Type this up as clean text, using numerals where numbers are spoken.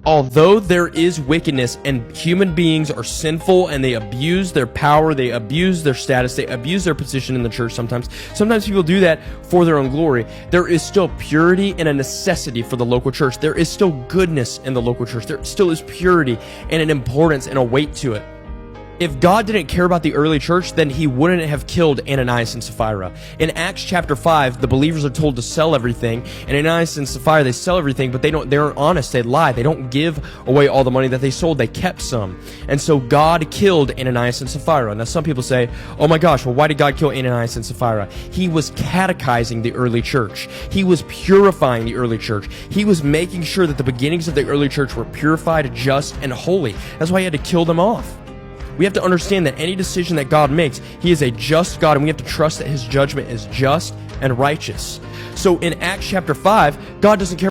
Although there is wickedness and human beings are sinful and they abuse their power, they abuse their status, they abuse their position in the church sometimes. Sometimes people do that for their own glory. There is still purity and a necessity for the local church. There is still goodness in the local church. There still is purity and an importance and a weight to it. If God didn't care about the early church, then he wouldn't have killed Ananias and Sapphira. In Acts chapter 5, the believers are told to sell everything, and Ananias and Sapphira, they sell everything, but they aren't honest, they lie. They don't give away all the money that they sold, they kept some. And so God killed Ananias and Sapphira. Now some people say, oh my gosh, well why did God kill Ananias and Sapphira? He was catechizing the early church. He was purifying the early church. He was making sure that the beginnings of the early church were purified, just, and holy. That's why he had to kill them off. We have to understand that any decision that God makes, he is a just God, and we have to trust that his judgment is just and righteous. So in Acts chapter 5, God doesn't care